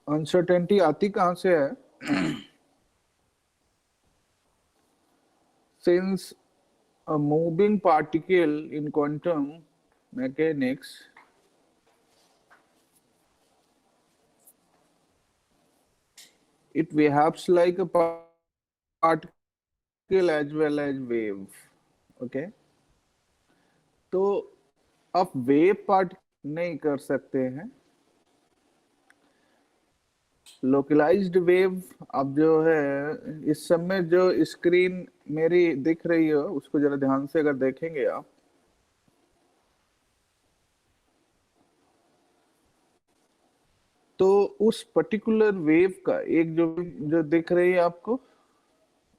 Uncertainty आती कहाँ से है? Since a moving particle in quantum mechanics it behaves like a particle as well as wave. Okay, तो आप वेव पार्ट नहीं कर सकते हैं, लोकलाइज्ड वेव। अब जो है इस समय जो स्क्रीन मेरी दिख रही है उसको जरा ध्यान से अगर देखेंगे आप, तो उस पर्टिकुलर वेव का एक जो जो दिख रही है आपको,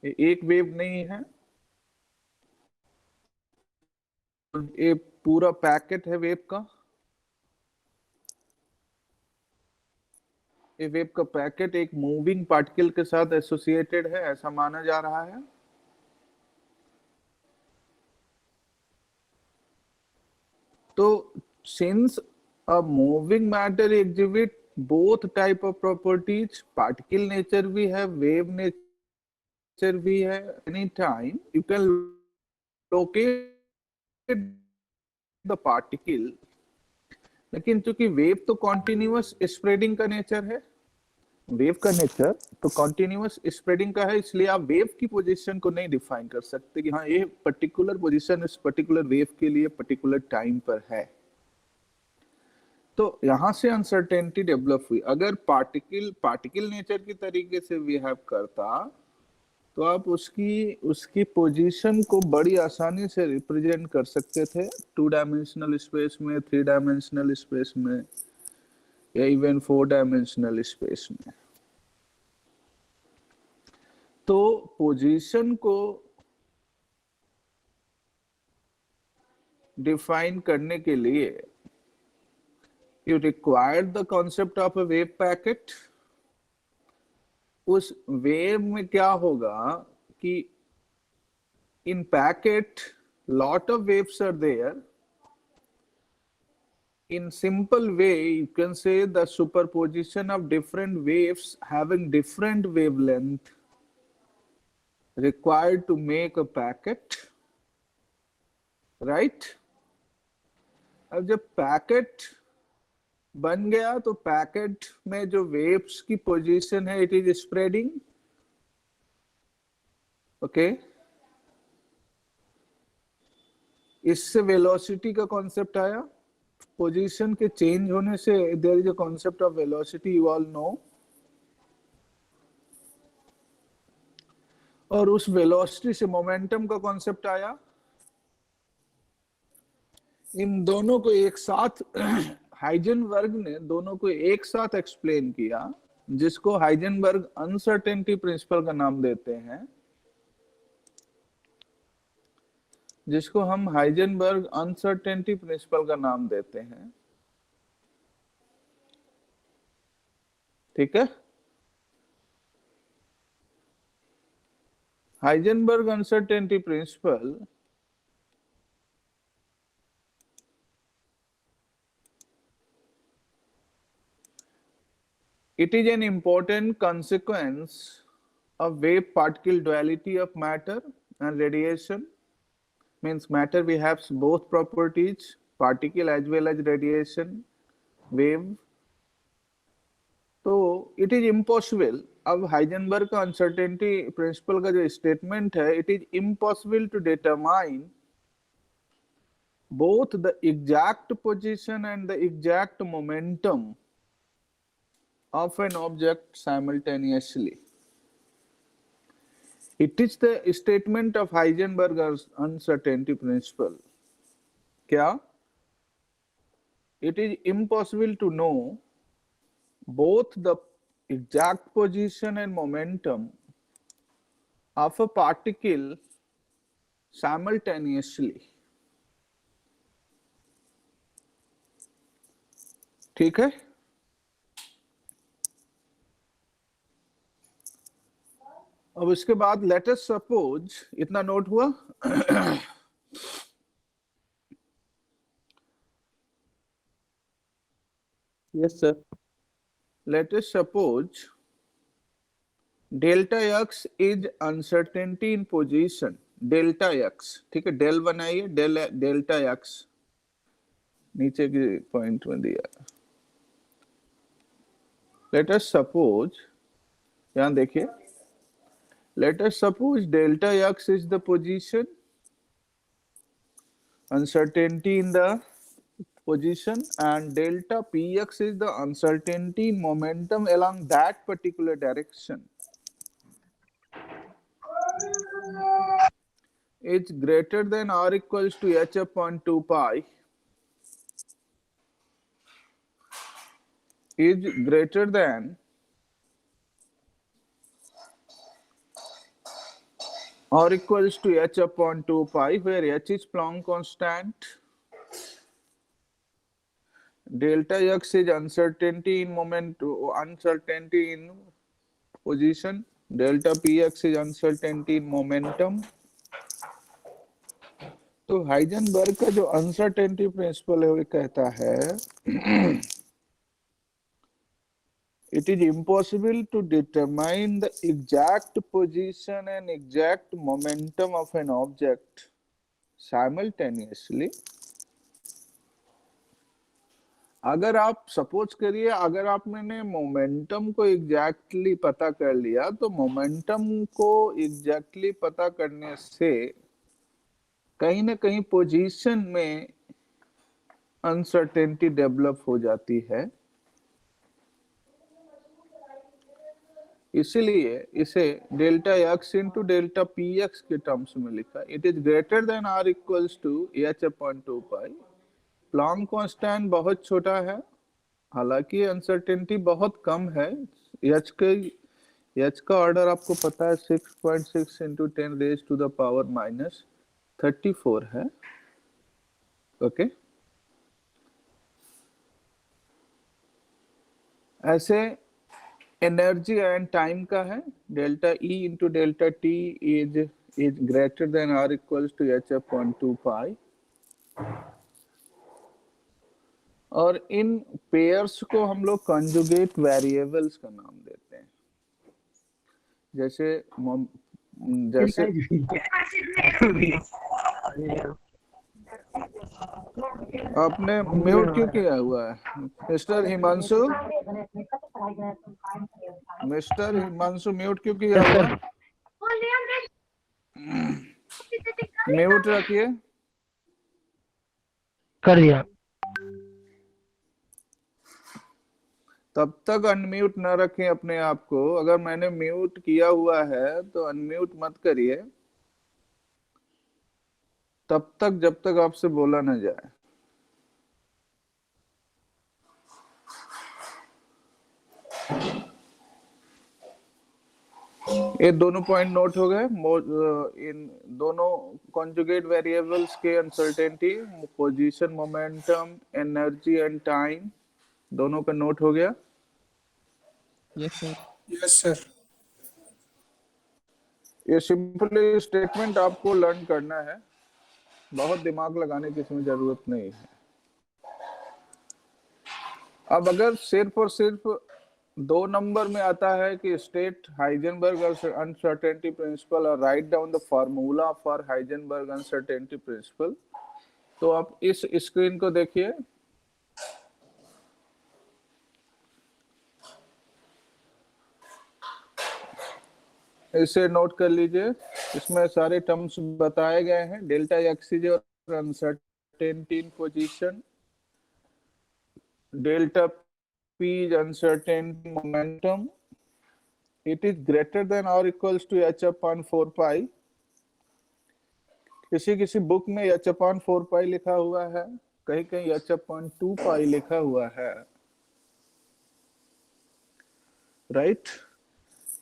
ये एक वेव नहीं है, ये पूरा पैकेट है वेव का। ये वेव का पैकेट एक मूविंग पार्टिकल के साथ एसोसिएटेड है, ऐसा माना जा रहा है। तो since a moving matter exhibit both type of properties, particle nature भी है, वेव नेचर भी है, any time you can locate the particle. लेकिन चूंकि वेव तो कॉन्टिन्यूअस स्प्रेडिंग का नेचर है, वेव का नेचर तो कॉन्टिन्यूअस स्प्रेडिंग का है, इसलिए आप वेव की पोजीशन को नहीं डिफाइन कर सकते कि हाँ ये पर्टिकुलर पोजीशन इस पर्टिकुलर वेव के लिए पर्टिकुलर टाइम पर है। तो यहां से अनसर्टेनिटी डेवलप हुई। अगर पार्टिकल नेचर की तरीके से बिहेव करता तो आप उसकी पोजीशन को बड़ी आसानी से रिप्रेजेंट कर सकते थे, 2 डायमेंशनल स्पेस में, 3 डायमेंशनल स्पेस में, या इवन 4 डायमेंशनल स्पेस में। तो पोजीशन को डिफाइन करने के लिए you require the concept of a wave packet. उस वेव में क्या होगा कि इन packet lot of waves are there. In simple way you can say the superposition of different waves having different wavelength required to make a packet, right? अब जब packet बन गया तो पैकेट में जो वेव्स की पोजीशन है इट इज स्प्रेडिंग। ओके, इससे वेलोसिटी का कॉन्सेप्ट आया। पोजीशन के चेंज होने से there is a concept of velocity, you all know. और उस वेलोसिटी से मोमेंटम का कॉन्सेप्ट आया। इन दोनों को एक साथ हाइजेनबर्ग ने दोनों को एक साथ एक्सप्लेन किया, जिसको हाइजेनबर्ग अनसर्टेनिटी प्रिंसिपल का नाम देते हैं, जिसको हम हाइजेनबर्ग अनसर्टेनिटी प्रिंसिपल का नाम देते हैं। ठीक है, Heisenberg uncertainty principle it is an important consequence of wave particle duality of matter and radiation. Means matter behaves both properties, particle as well as radiation, wave. तो इट इज इम्पॉसिबल। अब Heisenberg का uncertainty principle का जो statement है, it is impossible to determine both the exact position and the exact momentum of an object simultaneously. It is the statement of Heisenberg's uncertainty principle. क्या? It is impossible to know both the exact position and momentum of a particle simultaneously. ठीक है, अब इसके बाद let us suppose, इतना note हुआ? Yes sir. let us suppose delta x is uncertainty in position delta x, ठीक है, del बनाइए, डेल्टा x नीचे की पॉइंट में दिया। लेट अस सपोज, यहां देखिए, let us suppose delta x is the position, uncertainty in the position, and delta px is the uncertainty in momentum along that particular direction, is greater than or equals to h upon 2 pi, is greater than or equals to h upon 2 pi, where h is Planck constant, delta x is uncertainty in moment, uncertainty in position, delta px is uncertainty in momentum। तो Heisenberg का जो uncertainty principle है वो कहता है it is impossible to determine the exact position and exact momentum of an object simultaneously। अगर आप suppose करिए, अगर आप मैंने मोमेंटम को एग्जैक्टली पता कर लिया, तो मोमेंटम को एग्जैक्टली पता करने से कहीं ना कहीं पोजीशन में अनसर्टेनिटी डेवलप हो जाती है। इसलिए इसे delta x into delta P X के टर्म्स में लिखा। It is greater than or equals to H upon 2 pi. Planck constant बहुत छोटा है, हालांकि अनसर्टेनिटी बहुत कम है। एच का ऑर्डर आपको पता है 6.6 into 10 raise to the power minus 34 है। ओके, ऐसे एनर्जी एंड टाइम का है, delta E into delta T is greater than or equals to H upon 2 pi. और इन पेयर्स को हम लोग कंजुगेट वेरिएबल्स का नाम देते हैं। जैसे आपने म्यूट क्यों किया हुआ है mister Himanshu? Mister Himanshu mute क्यों किया हुआ है? म्यूट रखिए। कर दिया। तब तक अनम्यूट न रखें अपने आप को। अगर मैंने म्यूट किया हुआ है तो अनम्यूट मत करिए तब तक जब तक आपसे बोला न जाए। ये दोनों पॉइंट नोट हो गए। इन दोनों कॉन्जुगेट वेरिएबल्स के uncertainty, position, momentum, energy and time, दोनों का नोट हो गया। Yes sir. Yes sir. ये सिंपली स्टेटमेंट आपको लर्न करना है, बहुत दिमाग लगाने की इसमें जरूरत नहीं है। अब अगर सिर्फ और सिर्फ 2 नंबर में आता है कि स्टेट हाइजेनबर्ग अनसर्टेनिटी प्रिंसिपल और write down the formula for Heisenberg uncertainty principle, तो आप इस स्क्रीन को देखिए। इसे नोट कर लीजिए, इसमें सारे टर्म्स बताए गए हैं। डेल्टा एक्स इज और uncertainty in position, delta P is uncertainty momentum. It is greater than or equals to h upon 4 pi. किसी किसी बुक में h upon 4 pi लिखा हुआ है, कहीं कहीं h upon 2 pi लिखा हुआ है, राइट?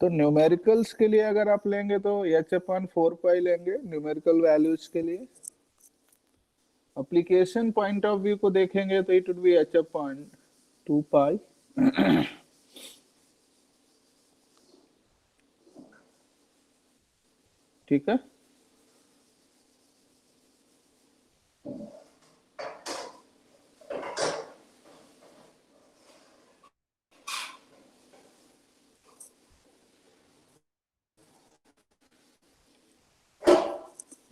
तो न्यूमेरिकल्स के लिए अगर आप लेंगे तो h upon 4 pi लेंगे न्यूमेरिकल वैल्यूज के लिए। एप्लीकेशन पॉइंट ऑफ व्यू को देखेंगे तो it would be h upon 2 pi। ठीक है,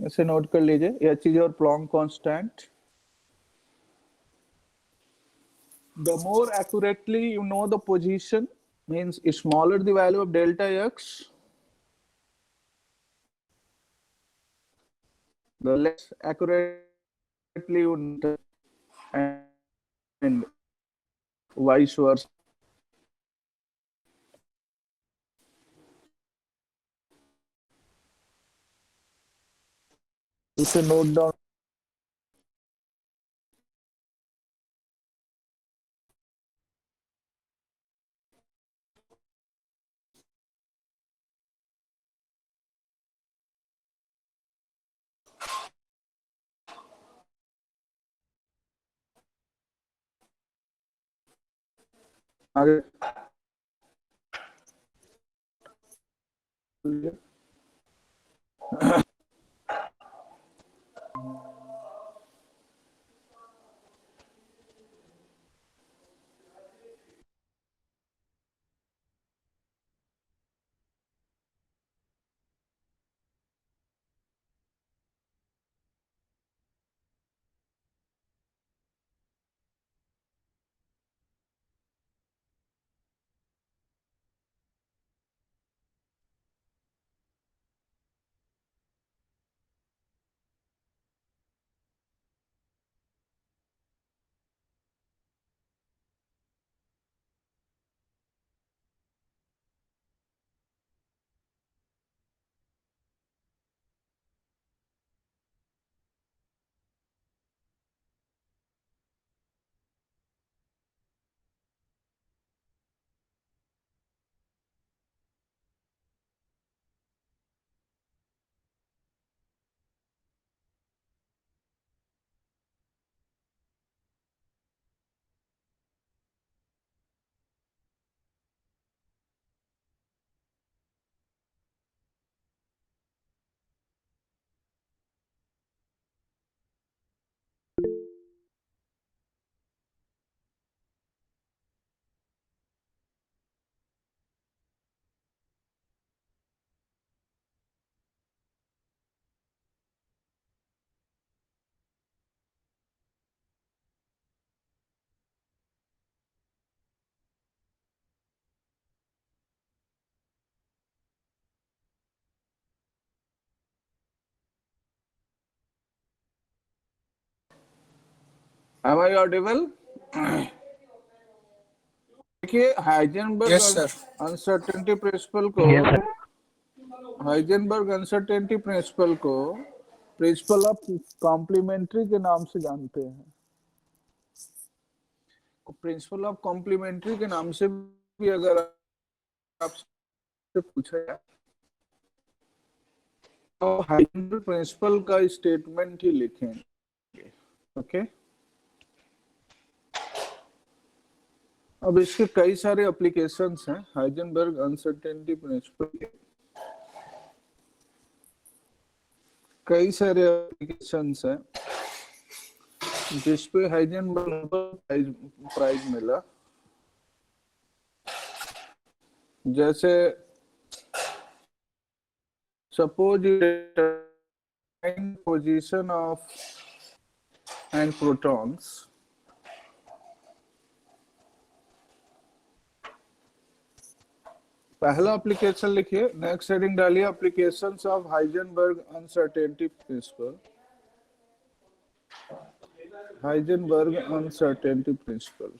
इसे नोट कर लीजिए, H is your Planck constant. The more accurately you know the position, means smaller the value of delta x, the less accurately you know, and vice versa. इसे note down आगे Am I audible? देखिए Heisenberg Yes, sir. Uncertainty principle को Heisenberg uncertainty principle को principle of complementary के नाम से जानते हैं। प्रिंसिपल ऑफ कॉम्प्लीमेंट्री के नाम से भी अगर आपसे पूछा जाए तो हाइजेनबर्ग प्रिंसिपल का स्टेटमेंट ही लिखेंगे। ओके, अब इसके कई सारे एप्लीकेशंस हैं हाइजेनबर्ग अनसर्टेनिटी प्रिंसिपल के, कई सारे एप्लीकेशंस हैं जिसपे हाइजेनबर्ग नोबेल प्राइज मिला। जैसे suppose position of and protons, पहला एप्लीकेशन लिखिए, नेक्स्ट हेडिंग डालिए applications of Heisenberg uncertainty principle, Heisenberg uncertainty principle.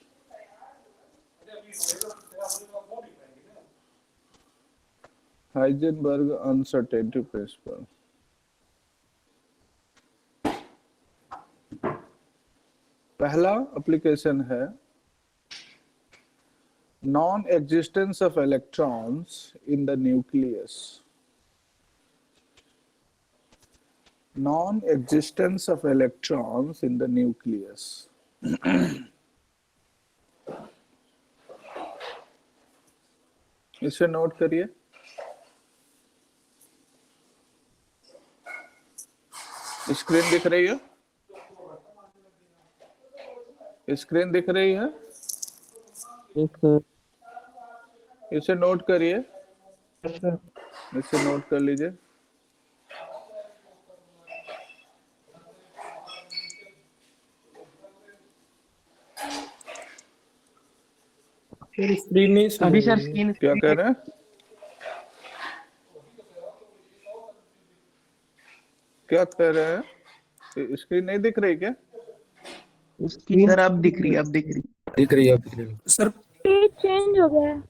Heisenberg uncertainty principle, पहला एप्लीकेशन है non existence of electrons in the nucleus, non-existence of electrons in the nucleus। इसे note करिए। Screen दिख रही है? स्क्रीन दिख रही है? Yes, sir. इसे नोट करिए, Yes, sir. इसे नोट कर लीजिए। सर स्क्रीन नहीं शो अभी हो सर रही है। स्क्रीन क्या कह रहे हैं? क्या कह रहे हैं? स्क्रीन नहीं दिख रही क्या? स्क्रीन सर अब दिख रही है, अब दिख रही दिख रही है अब, दिख रही है। सर पेज चेंज हो गया है।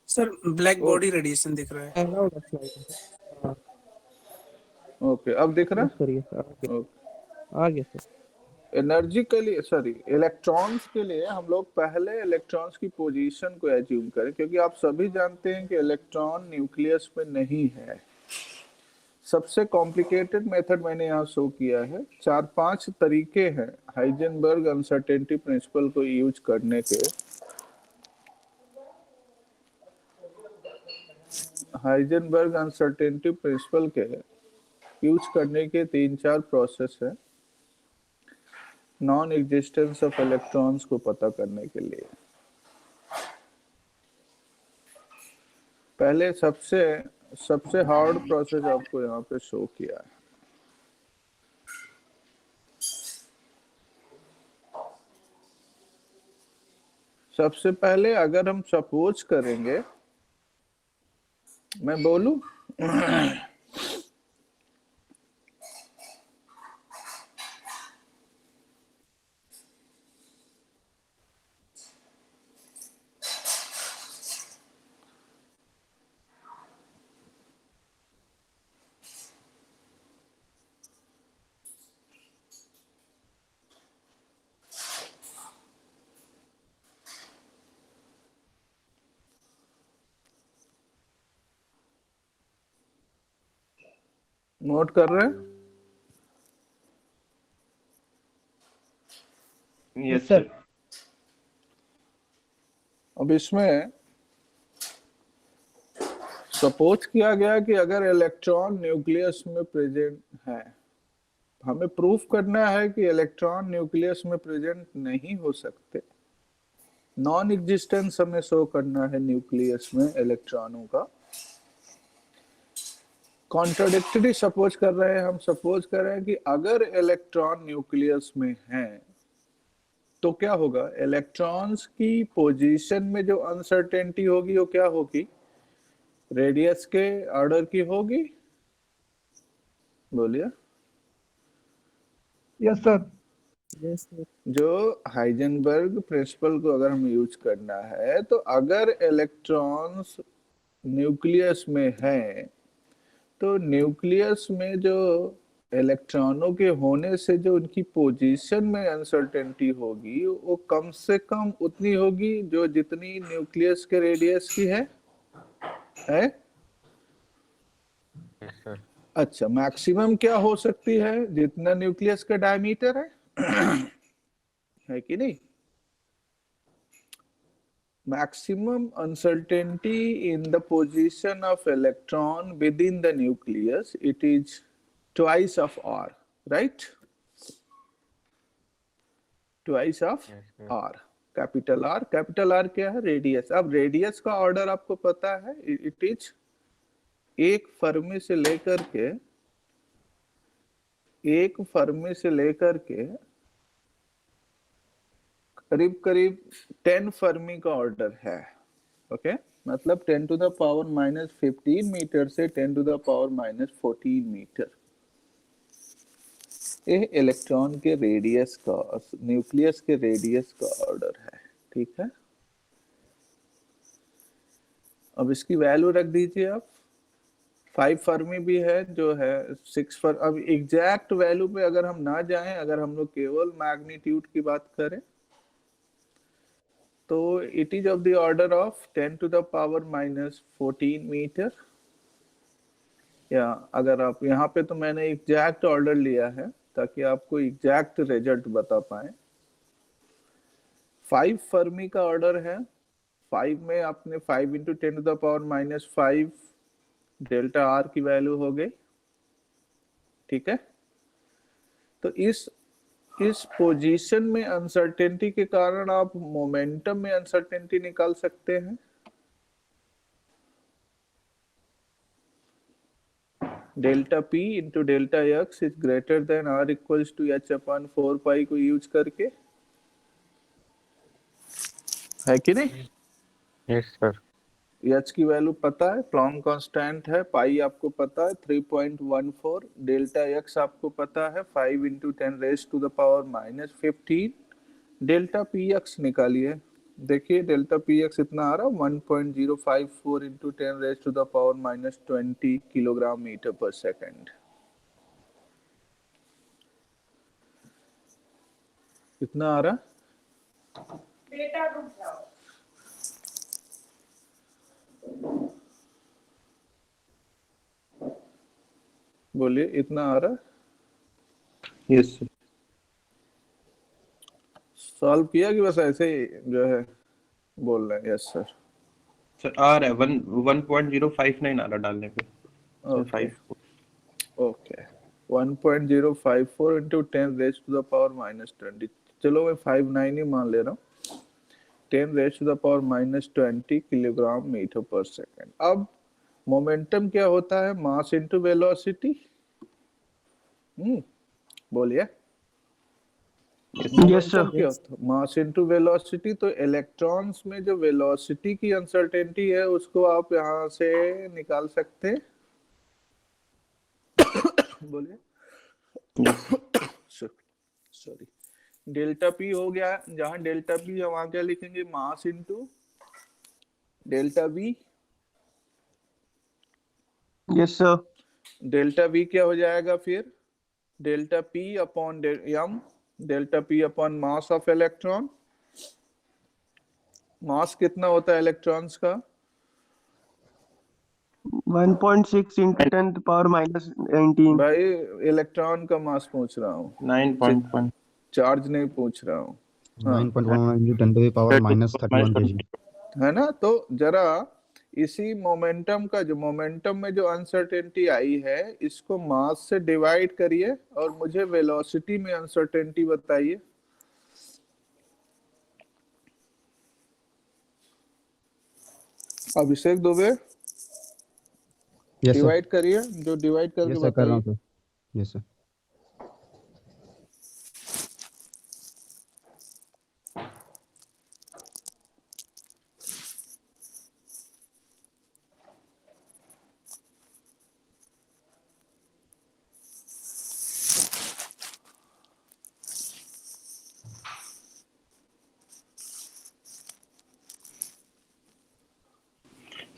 सर ब्लैक ओ, बॉडी रेडिएशन दिख रहा है। है। होगा स्लाइड। हाँ, ओके, अब दिख रहा बस करिए सर, है? आ गया सर। एनर्जी के लिए, सॉरी, इलेक्ट्रॉन्स के लिए हम लोग पहले इलेक्ट्रॉन्स की पोजीशन को एज्यूम करें, क्योंकि आप सभी जानते हैं कि इलेक्ट्रॉन न्यूक्लियस में नहीं है। सबसे कॉम्प्लिकेटेड मेथड मैंने यहाँ शो किया है। 4-5 तरीके हैं हाइजेनबर्ग अनसर्टेनिटी प्रिंसिपल को यूज करने के। हाइजेनबर्ग अनसर्टेनिटी प्रिंसिपल के यूज करने के 3-4 प्रोसेस है नॉन एग्जिस्टेंस ऑफ इलेक्ट्रॉन्स को पता करने के लिए। पहले सबसे हार्ड प्रोसेस आपको यहाँ पे शो किया है। सबसे पहले अगर हम सपोज करेंगे, मैं बोलूं नोट कर रहे हैं? Yes sir. अब इसमें सपोज किया गया कि अगर इलेक्ट्रॉन न्यूक्लियस में प्रेजेंट है, हमें प्रूफ करना है कि इलेक्ट्रॉन न्यूक्लियस में प्रेजेंट नहीं हो सकते। नॉन एग्जिस्टेंस हमें शो करना है न्यूक्लियस में इलेक्ट्रॉनों का। कॉन्ट्राडिक्टरी सपोज कर रहे हैं हम। सपोज कर रहे हैं कि अगर इलेक्ट्रॉन न्यूक्लियस में है तो क्या होगा? इलेक्ट्रॉन्स की पोजीशन में जो अनसर्टेनिटी होगी वो क्या होगी? रेडियस के ऑर्डर की होगी। बोलिए। Yes sir. Yes sir. जो हाइजेनबर्ग प्रिंसिपल को अगर हम यूज करना है, तो अगर इलेक्ट्रॉन्स न्यूक्लियस में है तो न्यूक्लियस में जो इलेक्ट्रॉनों के होने से जो उनकी पोजीशन में अनसर्टेनिटी होगी वो कम से कम उतनी होगी जो जितनी न्यूक्लियस के रेडियस की है? अच्छा, मैक्सिमम क्या हो सकती है? जितना न्यूक्लियस का डायमीटर है कि नहीं? Maximum uncertainty in the position of electron within the nucleus, it is twice of R, right? Twice of R, capital R क्या है? रेडियस। अब रेडियस का ऑर्डर आपको पता है, इट इज एक फर्मी से लेकर के करीब करीब 10 फर्मी का ऑर्डर है। ओके, मतलब 10 टू द पावर -15 मीटर से 10 टू द पावर -14 मीटर। ये इलेक्ट्रॉन के रेडियस का, न्यूक्लियस के रेडियस का ऑर्डर है। ठीक है, अब इसकी वैल्यू रख दीजिए आप। 5 फर्मी भी है जो है 6 फर। अब एग्जैक्ट वैल्यू पे अगर हम ना जाएं, अगर हम लोग केवल मैग्नीट्यूड की बात करें तो it is of the order of 10 to the power -14 metre. या अगर आप यहाँ पे, तो मैंने एग्जैक्ट ऑर्डर लिया है ताकि आपको एग्जैक्ट रिजल्ट बता पाए। 5 फर्मी का ऑर्डर है। 5 में आपने 5 into 10 to the power -5 delta R की वैल्यू हो गई। ठीक है, तो इस पोजीशन में अनसर्टेनिटी के कारण आप मोमेंटम में अनसर्टेनिटी निकाल सकते हैं। Delta P into delta X is greater than or equals to h/4 pi को यूज करके, है कि नहीं? Yes sir. एच की वैल्यू पता है, प्लॉन्क कांस्टेंट है, पाई आपको पता है 3.14, डेल्टा एक्स आपको पता है 5 इंटू 10⁻⁻15, डेल्टा पी एक्स निकालिए। देखिए डेल्टा पी एक्स इतना आ रहा है 1.054 इंटू 10⁻⁻20 किलोग्राम मीटर पर सेकेंड। कितना आ रहा? बोलिए, इतना आ रहा? Yes sir. सॉल्व किया कि बस ऐसे ही जो है बोल रहे हैं? Yes sir. सर आ रहा है 1.059 आ रहा डालने पे। Okay okay 1.054 into 10⁻⁻20। चलो मैं 59 ही मान ले रहा हूँ। 10⁻⁻20 किलोग्राम मीटर पर सेकेंड। अब मोमेंटम क्या होता है? Mass into velocity. बोलिए। मोमेंटम क्या होता है? Mass into velocity. तो इलेक्ट्रॉन्स में जो वेलोसिटी की अनसर्टेनिटी है उसको आप यहाँ से निकाल सकते हैं। बोलिए। सॉरी, डेल्टा पी हो गया। जहां डेल्टा पी है वहां क्या लिखेंगे? Mass into delta V. Yes sir. Delta V क्या हो जाएगा फिर? Delta P upon M, delta P upon mass of electron. Mass कितना होता है इलेक्ट्रॉन्स का? 1.6 into 10⁻⁻19। भाई इलेक्ट्रॉन का मास पूछ रहा हूँ, 9.1। चार्ज नहीं पूछ रहा हूँ। हाँ 9.11 into 10⁻⁻31 kg। है ना? तो जरा इसी मोमेंटम का, जो मोमेंटम में जो अनसर्टेनिटी आई है, इसको मास से डिवाइड करिए और मुझे वेलोसिटी में अनसर्टेनिटी बताइए। अभिषेक दुबे यस सर। डिवाइड करिए, जो डिवाइड करके यस सर, कर रहा बताइए। हूँ सर। Yes sir.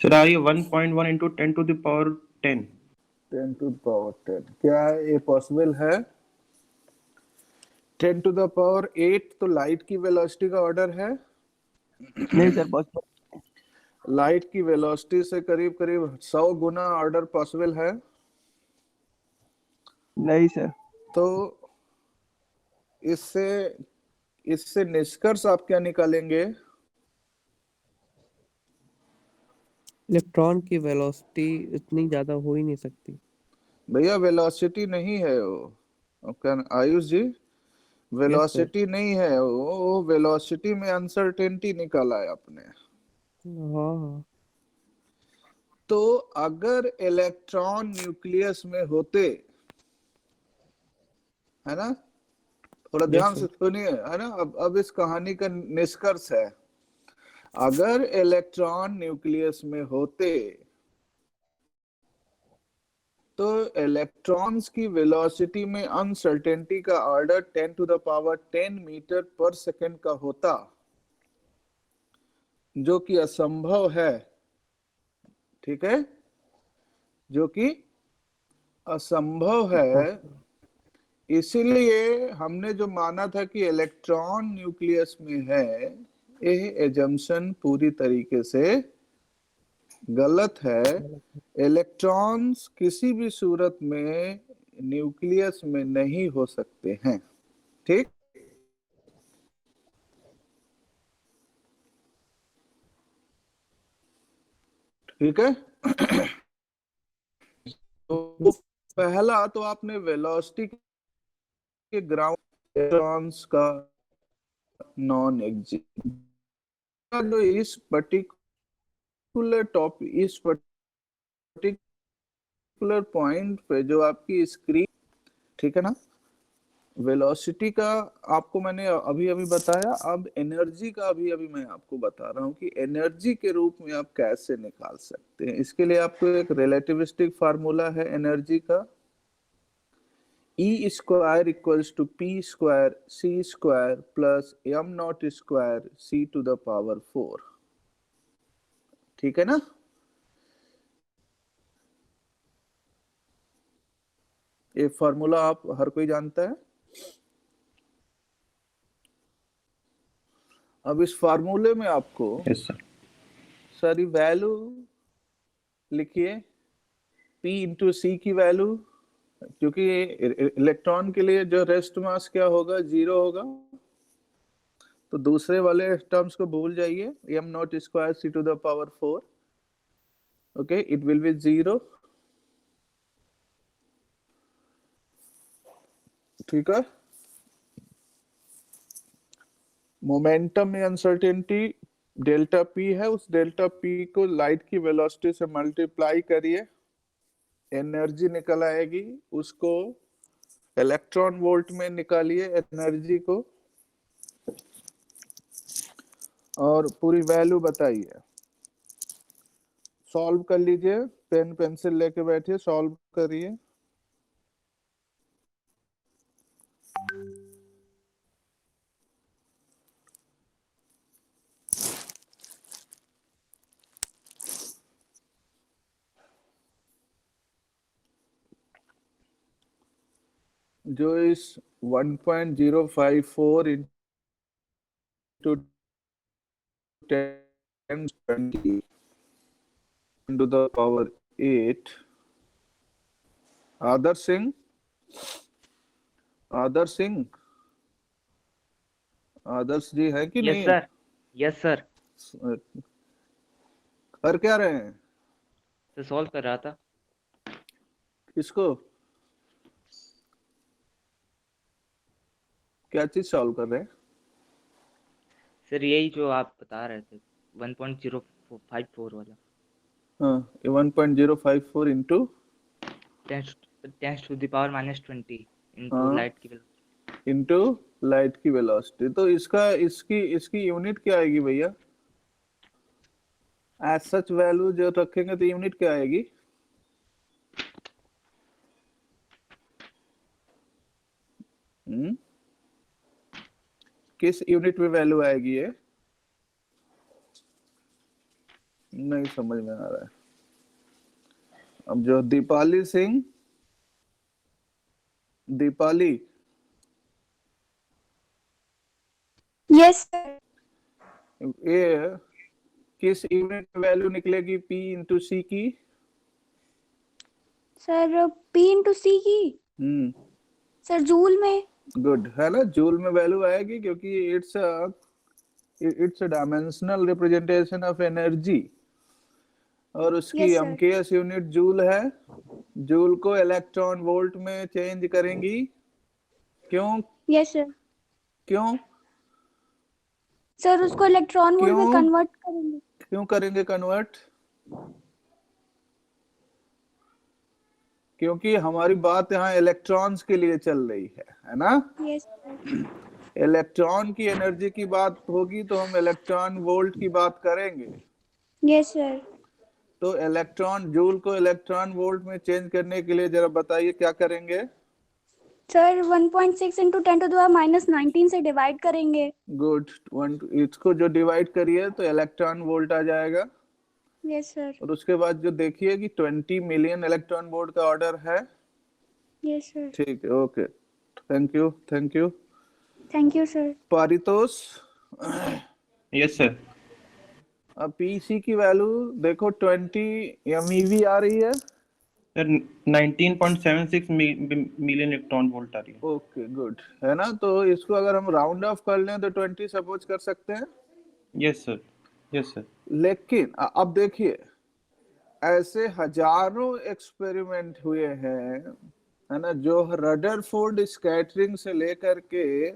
सर आ रही है 1.1 into 10⁻10। 10⁻10 क्या ये पॉसिबल है? 10⁻8 तो लाइट की वेलोसिटी का ऑर्डर है। नहीं सर, पॉसिबल। लाइट की वेलोसिटी से करीब करीब 100 गुना ऑर्डर पॉसिबल है। नहीं सर। तो इससे इससे निष्कर्ष आप क्या निकालेंगे? इलेक्ट्रॉन की वेलोसिटी इतनी ज्यादा हो ही नहीं सकती। भैया वेलोसिटी नहीं है वो, आयुष जी, वेलोसिटी नहीं है वो वेलोसिटी में अनसर्टेनिटी निकाला है आपने। हाँ हाँ। तो अगर इलेक्ट्रॉन न्यूक्लियस में होते, है ना, थोड़ा ध्यान से सुनिए, है ना। अब इस कहानी का निष्कर्ष है, अगर इलेक्ट्रॉन न्यूक्लियस में होते तो इलेक्ट्रॉन्स की वेलोसिटी में अनसर्टेनिटी का ऑर्डर 10⁻10 मीटर पर सेकंड का होता, जो कि असंभव है। ठीक है, जो कि असंभव है। इसीलिए हमने जो माना था कि इलेक्ट्रॉन न्यूक्लियस में है, यह एजम्पशन पूरी तरीके से गलत है। इलेक्ट्रॉन्स किसी भी सूरत में न्यूक्लियस में नहीं हो सकते हैं। ठीक, ठीक है। तो पहला तो आपने वेलोसिटी के ग्राउंड इलेक्ट्रॉन्स का नॉन एग्जिस्ट, जो इस पर्टिकुलर टॉपिक, इस पर्टिकुलर पॉइंट पे जो आपकी स्क्रीन, ठीक है ना, वेलोसिटी का आपको मैंने अभी अभी बताया, अब एनर्जी का अभी अभी मैं आपको बता रहा हूँ कि एनर्जी के रूप में आप कैसे निकाल सकते हैं। इसके लिए आपको एक रिलेटिविस्टिक फार्मूला है एनर्जी का, E square equals to P square C square plus M naught square C to the power 4। ठीक है ना? ये फार्मूला आप हर कोई जानता है। अब इस फार्मूले में आपको यस सर। सारी वैल्यू लिखिए, P इंटू सी की वैल्यू, क्योंकि इलेक्ट्रॉन के लिए जो रेस्ट मास क्या होगा, 0 होगा, तो दूसरे वाले टर्म्स को भूल जाइए, M naught square C to the power 4, okay, it will be 0। ठीक है। मोमेंटम में अनसर्टेनिटी डेल्टा पी है, उस डेल्टा पी को लाइट की वेलोसिटी से मल्टीप्लाई करिए, एनर्जी निकल आएगी, उसको इलेक्ट्रॉन वोल्ट में निकालिए एनर्जी को, और पूरी वैल्यू बताइए। सॉल्व कर लीजिए, पेन पेंसिल लेके बैठिए, सॉल्व करिए। जो इस 1.054 into 10 into the power 8, आदर्श सिंह, आदर्श जी है कि यस नहीं? Sir, yes sir. कर क्या रहे हैं? तो सॉल्व कर रहा था। किसको? क्या चीज सॉल्व कर रहे हैं? सर यही जो आप बता रहे थे 1.054 वाला। हाँ, 1.054 into 10 to the power -20 into हाँ। लाइट की वेलोसिटी। इंटू लाइट की वेलोसिटी। तो इसका इसकी यूनिट क्या आएगी भैया? एज सच वैल्यू जो रखेंगे तो यूनिट क्या आएगी? किस यूनिट में वैल्यू आएगी ये? नहीं समझ में आ रहा है। अब जो दीपाली सिंह, दीपाली, यस सर। ये किस यूनिट में वैल्यू निकलेगी P इंटू सी की? सर पी इंटू सी की सर जूल में। गुड, है ना? जूल में वैल्यू आएगी, क्योंकि it's a dimensional representation of energy, और उसकी Yes, sir. MKS unit joule है। जूल को इलेक्ट्रॉन वोल्ट में चेंज करेंगी, क्यों? Yes sir. क्यों सर उसको इलेक्ट्रॉन वोल्ट में क्यों? कन्वर्ट करेंगे। क्यों करेंगे कन्वर्ट? क्योंकि हमारी बात यहाँ इलेक्ट्रॉन्स के लिए चल रही है ना? Yes sir. इलेक्ट्रॉन की एनर्जी की बात होगी तो हम इलेक्ट्रॉन वोल्ट की बात करेंगे। Yes sir. तो इलेक्ट्रॉन जूल को इलेक्ट्रॉन वोल्ट में चेंज करने के लिए जरा बताइए क्या करेंगे? सर 1.6 इंटू 10⁻⁻19 से डिवाइड करेंगे। गुड, इसको जो डिवाइड करिए तो इलेक्ट्रॉन वोल्ट आ जाएगा। Yes sir. और उसके बाद जो देखिए कि 20 मिलियन इलेक्ट्रॉन वोल्ट का ऑर्डर है। Yes sir. ठीक है, okay, thank you thank you sir. Paritosh. Yes sir. अब पीसी की वैल्यू देखो 20 MeV आ रही है। सर 19.76 मिलियन इलेक्ट्रॉन वोल्ट आ रही है। ओके गुड, है ना? तो इसको अगर हम राउंड ऑफ कर लें तो 20 सपोज कर सकते हैं। Yes sir, yes sir. लेकिन अब देखिए, ऐसे हजारों एक्सपेरिमेंट हुए हैं, है ना, जो रदरफोर्ड स्कैटरिंग से लेकर के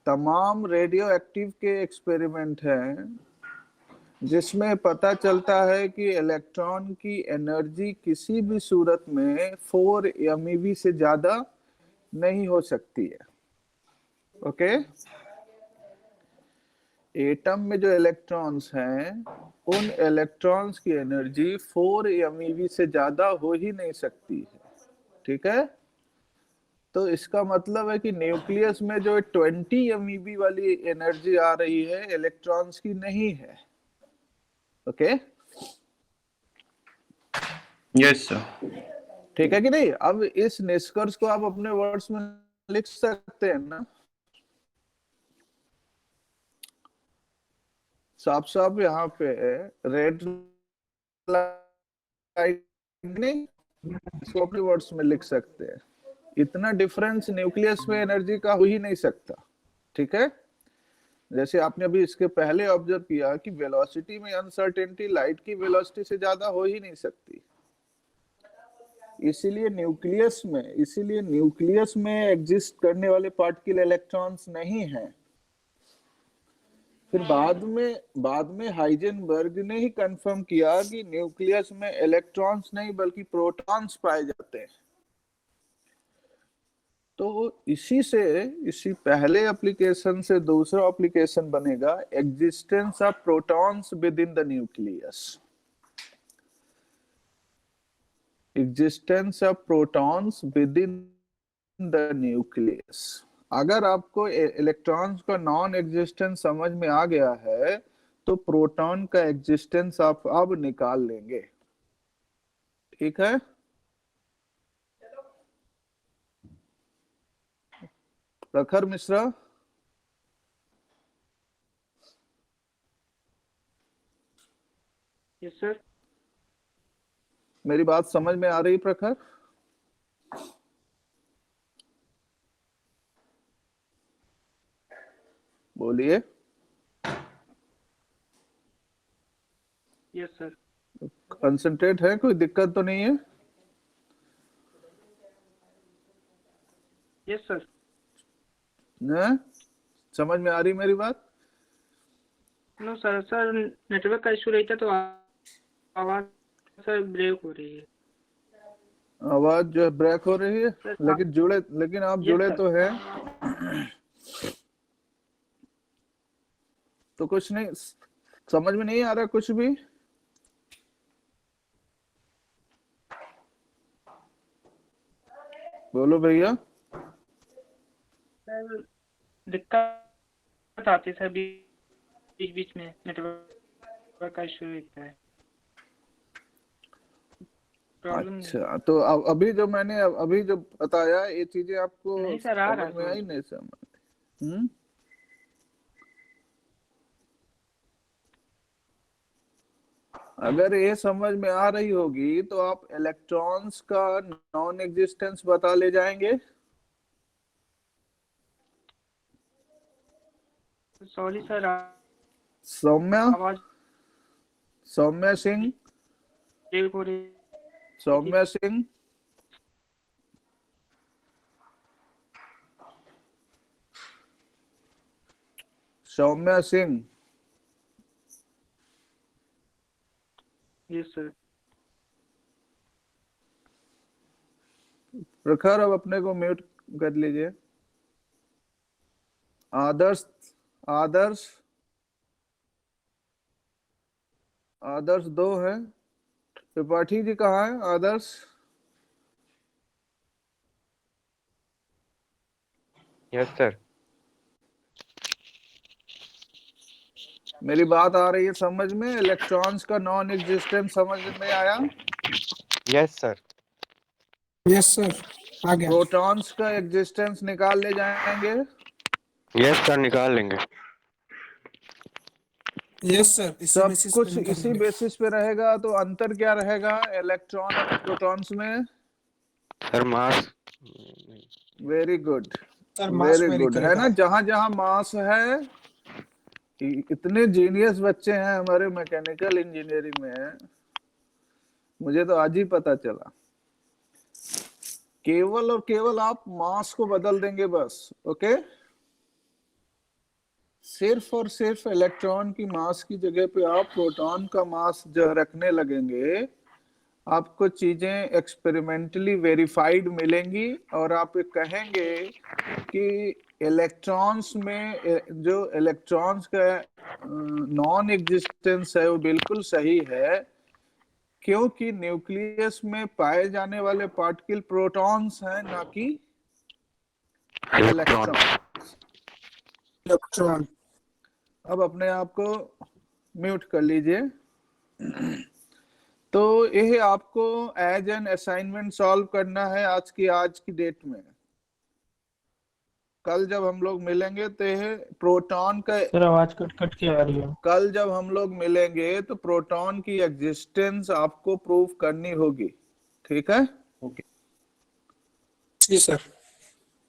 तमाम रेडियो एक्टिव के एक्सपेरिमेंट हैं, जिसमें पता चलता है कि इलेक्ट्रॉन की एनर्जी किसी भी सूरत में 4 MeV से ज्यादा नहीं हो सकती है। ओके, एटम में जो इलेक्ट्रॉन्स हैं उन इलेक्ट्रॉन्स की एनर्जी 4 MeV से ज्यादा हो ही नहीं सकती है, ठीक है। तो इसका मतलब है कि न्यूक्लियस में जो 20 MeV वाली एनर्जी आ रही है इलेक्ट्रॉन्स की नहीं है, ओके। Yes sir. ठीक है कि नहीं। अब इस निष्कर्ष को आप अपने वर्ड्स में लिख सकते हैं ना, साफ साफ यहाँ पे रेड लाइट नहीं, इसको अपने वर्ड्स में लिख सकते हैं। इतना डिफरेंस न्यूक्लियस में एनर्जी का हो ही नहीं सकता, ठीक है। जैसे आपने अभी इसके पहले ऑब्जर्व किया कि वेलोसिटी में अनसर्टेनिटी लाइट की वेलोसिटी से ज्यादा हो ही नहीं सकती। इसीलिए न्यूक्लियस में एग्जिस्ट करने वाले पार्टिकल इलेक्ट्रॉन्स नहीं हैं। फिर बाद में हाइजेनबर्ग ने ही कंफर्म किया कि न्यूक्लियस में इलेक्ट्रॉन्स नहीं बल्कि प्रोटॉन्स पाए जाते हैं। तो इसी पहले एप्लीकेशन से दूसरा एप्लीकेशन बनेगा existence of protons with in the nucleus. Existence of protons with in the nucleus. अगर आपको इलेक्ट्रॉन्स का नॉन एग्जिस्टेंस समझ में आ गया है तो प्रोटॉन का एग्जिस्टेंस आप अब निकाल लेंगे, ठीक है। प्रखर मिश्रा, यस सर। मेरी बात समझ में आ रही प्रखर? बोलिए। Yes sir. कंसंट्रेट है, कोई दिक्कत तो नहीं है? Yes sir. न? समझ में आ रही मेरी बात? नो सर, सर नेटवर्क का इशू रहता तो आवाज सर ब्रेक हो रही है। आवाज जो है ब्रेक हो रही है, सर, लेकिन आप जुड़े सर। तो है। तो कुछ नहीं समझ में नहीं आ रहा कुछ भी? बोलो भैया। सर दिक्कत आती है सर, बीच बीच में नेटवर्क का इशू रहता है। प्रॉब्लम अच्छा, तो अभी जो बताया ये चीजें आपको नहीं सर, आ रहा समझ में है आई? नहीं समझ? अगर ये समझ में आ रही होगी तो आप इलेक्ट्रॉन्स का नॉन एग्जिस्टेंस बता ले जाएंगे। Sorry sir, Saumya Singh, break हो रही। सौम्या सिंह, सौम्या सिंह। Yes sir. प्रखर अब अपने को म्यूट कर लीजिए। आदर्श दो है। त्रिपाठी जी कहाँ है? आदर्श, यस सर। मेरी बात आ रही है समझ में? इलेक्ट्रॉन्स का नॉन एग्जिस्टेंस समझ में आया? Yes sir. यस सर, आ गया। प्रोटॉन्स का एग्जिस्टेंस निकाल ले जाएंगे। यस सर, निकाल लेंगे। यस सर, इसी सब बेसिस कुछ पे इसी निकालेंगे। बेसिस पे रहेगा। तो अंतर क्या रहेगा इलेक्ट्रॉन और प्रोटॉन्स में? सर मास। Sir very mass vary good, है करेगा। ना। जहां जहां मास है, इतने जीनियस बच्चे हैं हमारे मैकेनिकल इंजीनियरिंग में, मुझे तो आज ही पता चला। केवल और केवल आप मास को बदल देंगे बस, ओके। सिर्फ और सिर्फ इलेक्ट्रॉन की मास की जगह पे आप प्रोटॉन का मास जो रखने लगेंगे, आपको चीजें एक्सपेरिमेंटली वेरीफाइड मिलेंगी और आप ये कहेंगे कि इलेक्ट्रॉन्स में जो इलेक्ट्रॉन्स का नॉन एग्जिस्टेंस है वो बिल्कुल सही है, क्योंकि न्यूक्लियस में पाए जाने वाले पार्टिकल प्रोटॉन्स हैं, ना कि इलेक्ट्रॉन। इलेक्ट्रॉन। अब अपने आप को म्यूट कर लीजिए। तो यह आपको एज एन असाइनमेंट सॉल्व करना है आज की डेट में। कल जब हम लोग मिलेंगे तो यह प्रोटॉन का, सर आवाज कट कट के आ रही है। कल जब हम लोग मिलेंगे तो प्रोटॉन की एग्जिस्टेंस आपको प्रूव करनी होगी, ठीक है? ओके। जी sir.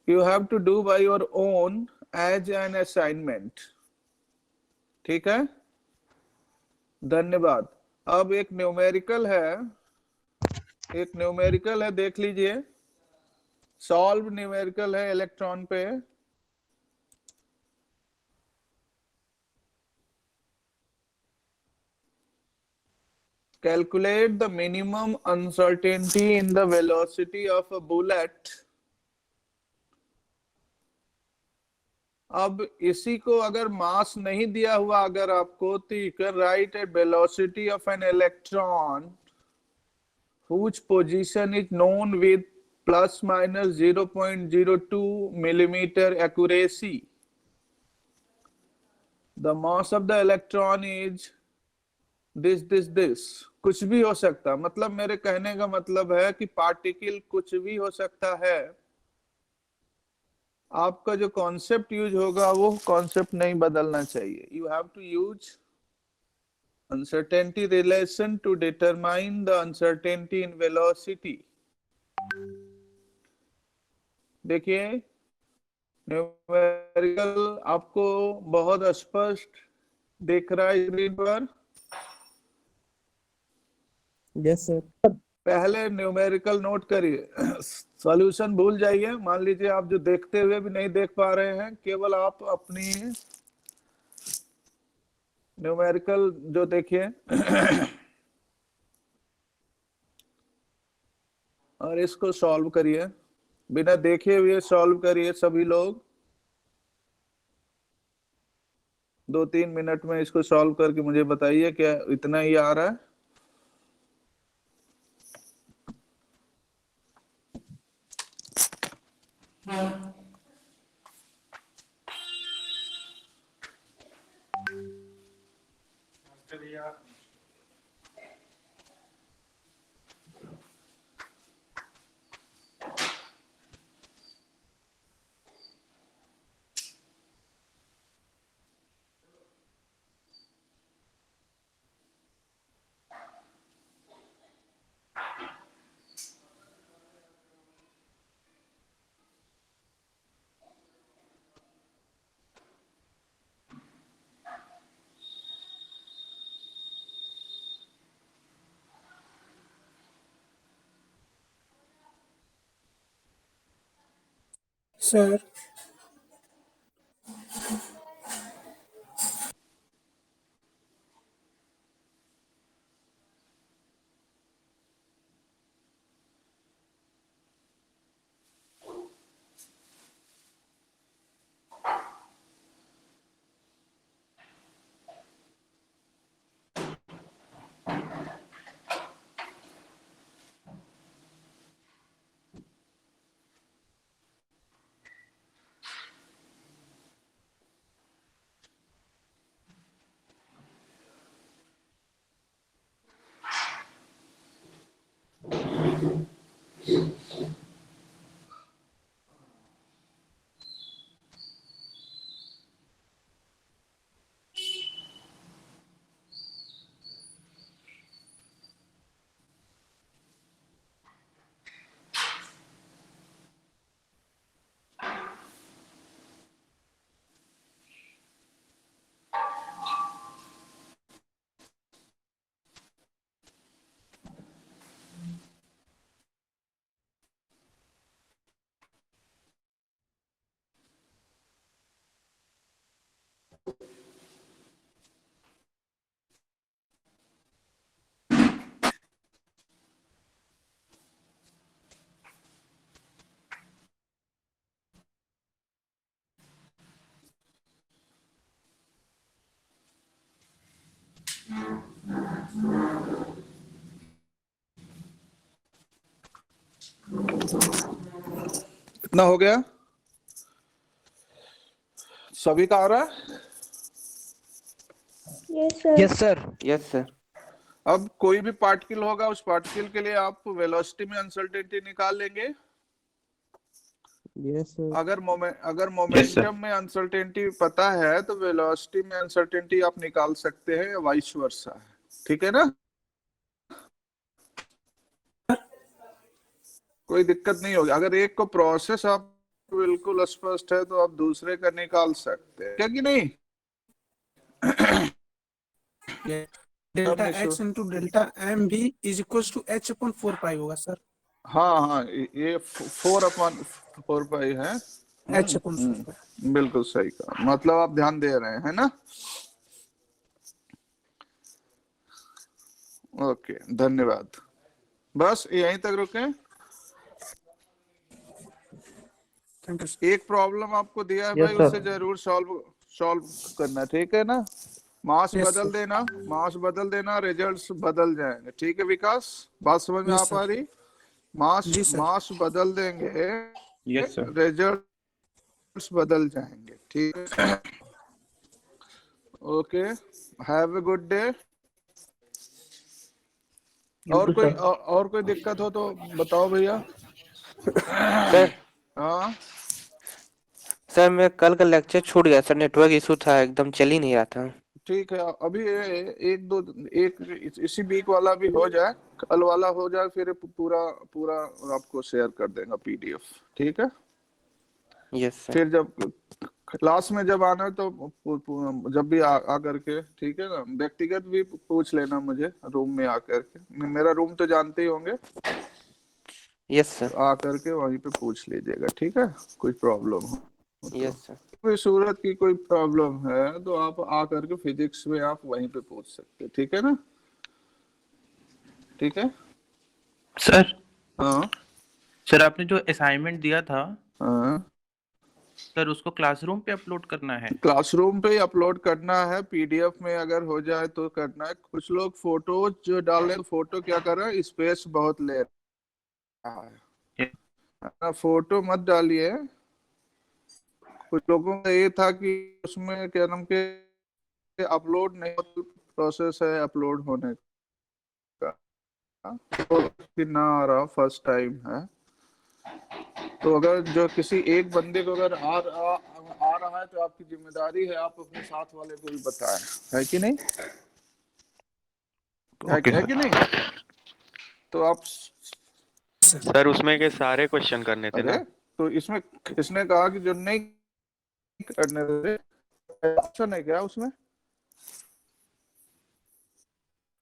You have to do by your own as an assignment, ठीक है? धन्यवाद। अब एक न्यूमेरिकल है, देख लीजिए। सॉल्व न्यूमेरिकल है इलेक्ट्रॉन पे। Calculate the minimum uncertainty in the velocity of a bullet. अब इसी को अगर मास नहीं दिया हुआ अगर आपको, तो you can write a velocity of an electron whose position is known with plus minus 0.02 millimeter accuracy. The mass of the electron is this कुछ भी हो सकता, मतलब मेरे कहने का मतलब है कि पार्टिकल कुछ भी हो सकता है। आपका जो कॉन्सेप्ट यूज होगा वो कॉन्सेप्ट नहीं बदलना चाहिए। You have to use uncertainty relation to determine the uncertainty in velocity. देखिए न्यूमेरिकल आपको बहुत स्पष्ट दिख रहा है स्क्रीन पर। Yes sir. पहले न्यूमेरिकल नोट करिए, सॉल्यूशन भूल जाइए। मान लीजिए आप जो देखते हुए भी नहीं देख पा रहे हैं, केवल आप अपनी न्यूमेरिकल जो देखिए और इसको सॉल्व करिए, बिना देखे हुए सॉल्व करिए सभी लोग। 2-3 मिनट में इसको सॉल्व करके मुझे बताइए क्या इतना ही आ रहा है। सर कितना हो गया? सभी का आ रहा है? Yes, sir. Yes, sir. Yes sir. अब कोई भी पार्टिकल होगा, उस पार्टिकल के लिए आप वेलोसिटी में अनसर्टेनिटी निकाल लेंगे। Yes, sir. अगर मोमेंटम में अनसर्टेनिटी पता है तो वेलोसिटी में अनसर्टेनिटी आप निकाल सकते हैं, वाइस वर्सा है। ठीक है ना? कोई दिक्कत नहीं होगी। अगर एक को प्रोसेस आप बिल्कुल स्पष्ट है तो आप दूसरे का निकाल सकते हैं, क्या कि नहीं? Delta x into delta M भी is equal to h upon 4 pi होगा सर। हाँ हाँ, ये 4/4 है। h upon 4 pi. बिल्कुल सही कहा, मतलब आप ध्यान दे रहे हैं ना? ओके, धन्यवाद। बस यहीं तक रुके। Thank you. एक प्रॉब्लम आपको दिया है Yes, भाई, sir. उसे जरूर सॉल्व करना, ठीक है ना? मास Yes, बदल sir. देना, मास बदल देना, रिजल्ट्स बदल जाएंगे। ठीक है विकास, बात समझ में Yes, आ sir. पा रही? मास जी, sir. मास बदल देंगे, यस सर। रिजल्ट्स बदल जाएंगे। ठीक है, okay, have a good day. और कोई दिक्कत हो तो बताओ भैया। सर हाँ, सर मैं कल का लेक्चर छूट गया सर, नेटवर्क इशू था, एकदम चल ही नहीं रहा था। ठीक है। अभी इसी वीक वाला भी हो जाए, कल वाला हो जाए, फिर पूरा पूरा आपको शेयर कर देगा पीडीएफ। ठीक है, यस सर। फिर जब क्लास में जब आना तो जब भी आ करके, ठीक है ना, व्यक्तिगत भी पूछ लेना मुझे रूम में आकर के। मेरा रूम तो जानते ही होंगे, यस सर। आ करके वहीं पे पूछ लीजिएगा। ठीक है, कोई प्रॉब्लम हो तो। Yes sir. कोई सूरत की कोई प्रॉब्लम है तो आप आ करके फिजिक्स में आप वहीं पे पूछ सकते हैं। ठीक है ना? ठीक है। सर हाँ सर आपने जो असाइनमेंट दिया था हाँ, सर, उसको क्लासरूम पे अपलोड करना है। क्लासरूम पे ही अपलोड करना है। पीडीएफ में अगर हो जाए तो करना है। कुछ लोग फोटो जो डाले, फोटो क्या कर रहा है, स्पेस बहुत ले रहा है ना, फोटो मत डालिए। कुछ लोगों का ये था कि उसमें क्या नाम के अपलोड नहीं, प्रोसेस है अपलोड होने का, तो कि ना आ रहा, फर्स्ट टाइम है। तो अगर जो किसी एक बंदे को अगर आ रहा है तो आपकी जिम्मेदारी है, आप अपने साथ वाले को भी बताएं, है कि नहीं? है कि नहीं? तो आप सर उसमें के सारे क्वेश्चन करने थे अरे ना। तो इसमें किसने कहा कि जो नहीं करने थे? ऑप्शन है क्या उसमें?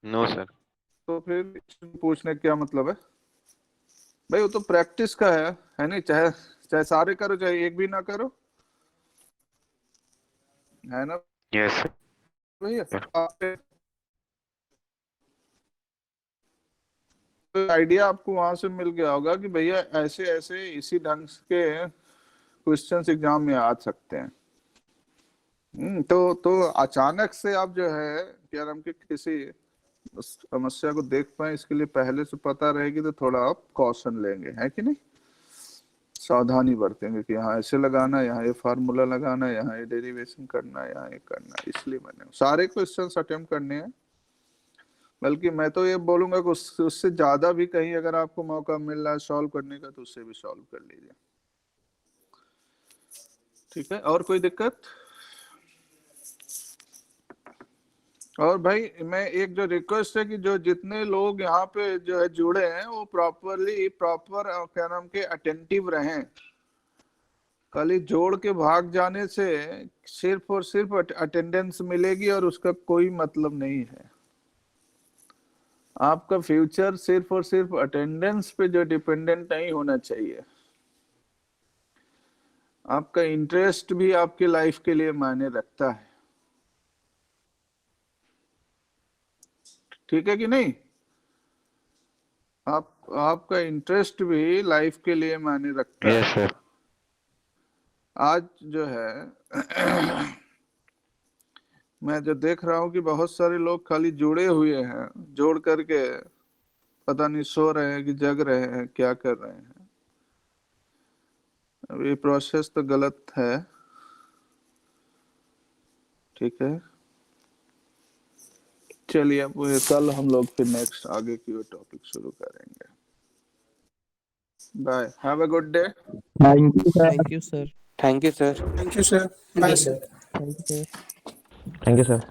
No sir. तो फिर पूछने का क्या मतलब है भाई? वो तो प्रैक्टिस का है नहीं? चाहे चाहे सारे करो, चाहे एक भी ना करो, है ना यस भैया? आइडिया आपको वहां से मिल गया होगा कि भैया ऐसे ऐसे इसी ढंग के क्वेश्चंस एग्जाम में आ सकते हैं। तो अचानक से आप जो है क्या नाम के किसी समस्या को देख पाए, इसके लिए पहले से पता रहेगी तो थोड़ा आप कॉशन लेंगे, है कि नहीं? सावधानी बरतेंगे कि यहाँ ऐसे लगाना, यहाँ ये फार्मूला लगाना, यहाँ ये डेरिवेशन करना, यहाँ ये करना। इसलिए मैंने सारे क्वेश्चंस अटेम्प्ट करने हैं। बल्कि मैं तो ये बोलूंगा कि उससे ज्यादा भी कहीं अगर आपको मौका मिल रहा है सॉल्व करने का तो उससे भी सॉल्व कर लीजिए। ठीक है, और कोई दिक्कत? और भाई मैं एक जो रिक्वेस्ट है कि जो जितने लोग यहाँ पे जो है जुड़े हैं वो प्रॉपर क्या नाम के अटेंटिव रहें। खाली जोड़ के भाग जाने से सिर्फ और सिर्फ अटेंडेंस मिलेगी और उसका कोई मतलब नहीं है। आपका फ्यूचर सिर्फ और सिर्फ अटेंडेंस पे जो डिपेंडेंट नहीं होना चाहिए। आपका इंटरेस्ट भी आपकी लाइफ के लिए मायने रखता है। ठीक है कि नहीं? आपका इंटरेस्ट भी लाइफ के लिए मायने रखता है। Yes sir. आज जो है मैं जो देख रहा हूँ कि बहुत सारे लोग खाली जुड़े हुए हैं, जोड़ करके पता नहीं सो रहे हैं कि जग रहे हैं, क्या कर रहे हैं। अब ये प्रोसेस तो गलत है, ठीक है। चलिए अब ये कल हम लोग फिर नेक्स्ट आगे की वो टॉपिक शुरू करेंगे। Bye, have a good day. Thank you, sir. Thank you sir. Thank you, sir. Bye, sir. Thank you, sir. Thank you, sir.